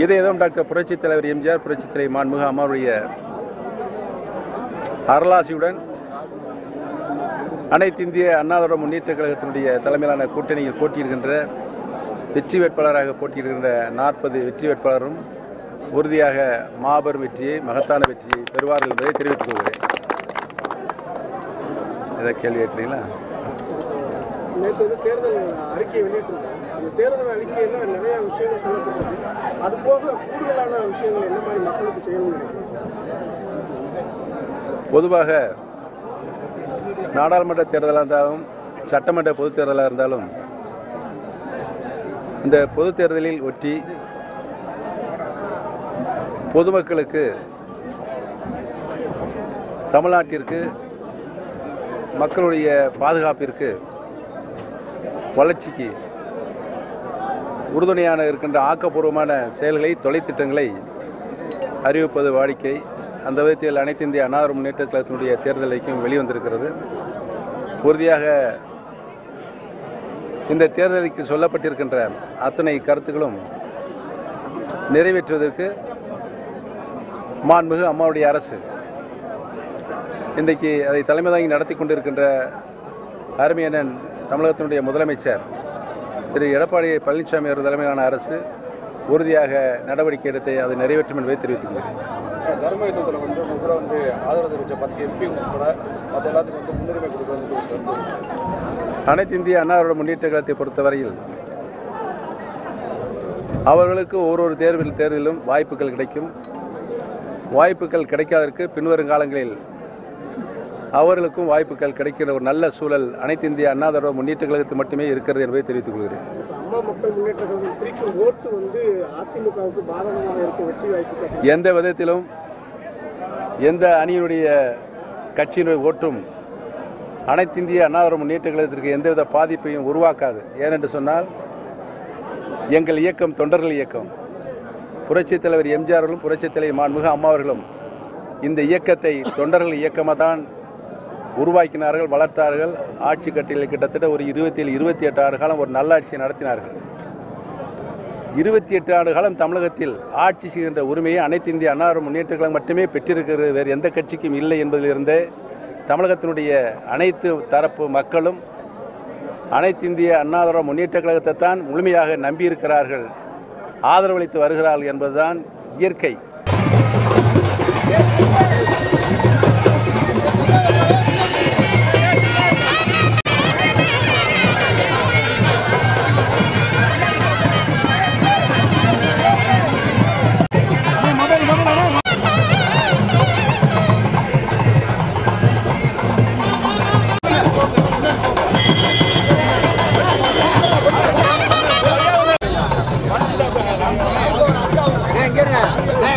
இதே ஏதோ டாக்டர் புரட்சித் தலைவர் எம்ஜிஆர், புரட்சித் தலைவர் மாண்புமிகு அம்மாவுடைய அருளாசியுடன் அனைத்து இந்திய அண்ணா திராவிட முன்னேற்றக் கழகத்தினுடைய தலைமையிலான கூட்டணியில் போட்டியிடுகின்ற வெற்றி வேட்பாளராக போட்டியிடுகின்ற 40 வெற்றி வேட்பாளரும் உறுதியாக மாபெரும் வெற்றியை, மகத்தான வெற்றியை பெறுவார்கள் என்பதை தெரிவித்துக் கொள்கிறேன். ஏதாவது கேள்வி கேட்கிறீங்களா? நேற்று தேர்தல் அறிக்கை வெளியிட்டிருக்கோம். அந்த தேர்தல் அறிக்கையில் நிறைய விஷயங்கள் சொல்லப்பட்டது. அது போக கூடுதலான விஷயங்கள் என்ன மாதிரி மக்களுக்கு செய்யணும்னு நினைக்கிறேன். பொதுவாக நாடாளுமன்ற தேர்தலாக இருந்தாலும் சட்டமன்ற பொதுத் தேர்தலாக இருந்தாலும் இந்த பொதுத் தேர்தலில் ஒட்டி பொதுமக்களுக்கு, தமிழ்நாட்டிற்கு, மக்களுடைய பாதுகாப்பிற்கு, வளர்ச்சிக்கு உறுதுணையான இருக்கின்ற ஆக்கப்பூர்வமான செயல்களை, தொலைத்திட்டங்களை அறிவிப்பது வாடிக்கை. அந்த விதத்தில் அனைத்து இந்திய அண்ணா திராவிட முன்னேற்றக் கழகத்தினுடைய தேர்தல் அறிக்கையும் வெளிவந்திருக்கிறது. உறுதியாக இந்த தேர்தலுக்கு சொல்லப்பட்டிருக்கின்ற அத்தனை கருத்துக்களும் நிறைவேற்றுவதற்கு மாண்புமிகு அம்மாவுடைய அரசு இன்றைக்கு அதை தலைமை தாங்கி நடத்தி கொண்டிருக்கின்ற அருமையண்ணன் தமிழகத்தினுடைய முதலமைச்சர் திரு எடப்பாடி பழனிசாமி அவர்கள் தலைமையிலான அரசு உறுதியாக நடவடிக்கை எடுத்து அதை நிறைவேற்றும் என்பதை தெரிவித்துள்ளேன். தர்மயுத்தத்தில் கூட ஆதரவு தெரிவித்த 10 MP உட்பட மற்ற எல்லாத்துக்கும் முன்னுரிமை கொடுக்கிறது. அனைத்து இந்திய அண்ணா திராவிட முன்னேற்ற கழகத்தை பொறுத்தவரையில் அவர்களுக்கு ஒரு தேர்தலிலும் வாய்ப்புகள் கிடைக்கும். வாய்ப்புகள் கிடைக்காததற்கு பின்வரும் காலங்களில் அவர்களுக்கும் வாய்ப்புகள் கிடைக்கிற ஒரு நல்ல சூழல் அனைத்து இந்திய அண்ணா திராவிட முன்னேற்ற கழகத்தில் மட்டுமே இருக்கிறது என்பதை தெரிவித்துக் கொள்கிறேன். அம்மா மக்கள் முன்னேற்ற கழகம் பிரிக்கும் ஓட்டு அதிமுகவுக்கு பாதகமாக இருக்கும் வெற்றி வாய்ப்பு எந்த விதத்திலும் எந்த அணியினுடைய கட்சியினுடைய ஓட்டும் அனைத்து இந்திய அண்ணா திராவிட முன்னேற்ற கழகத்திற்கு எந்தவித பாதிப்பையும் உருவாக்காது. ஏனென்று சொன்னால் எங்கள் இயக்கம் தொண்டர்கள் இயக்கம். புரட்சித் தலைவர் எம்ஜிஆர் அவர்களும் புரட்சித் தலைவர் மாண்புமிகு அம்மா அவர்களும் இந்த இயக்கத்தை தொண்டர்கள் இயக்கமாக தான் உருவாக்கினார்கள், வளர்த்தார்கள். ஆட்சி கட்டில் கிட்டத்தட்ட ஒரு 27-28 ஆண்டு காலம் ஒரு நல்லாட்சியை நடத்தினார்கள். 28 ஆண்டு காலம் தமிழகத்தில் ஆட்சி செய்கின்ற உரிமையை அனைத்து இந்திய அண்ணா திராவிட முன்னேற்ற கழகம் மட்டுமே பெற்றிருக்கிறது, வேறு எந்த கட்சிக்கும் இல்லை என்பதிலிருந்து தமிழகத்தினுடைய அனைத்து தரப்பு மக்களும் அனைத்து இந்திய அண்ணா திராவிட முன்னேற்ற கழகத்தை தான் முழுமையாக நம்பியிருக்கிறார்கள், ஆதரவளித்து வருகிறார்கள் என்பதுதான் இயற்கை.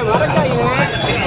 வணக்கம்.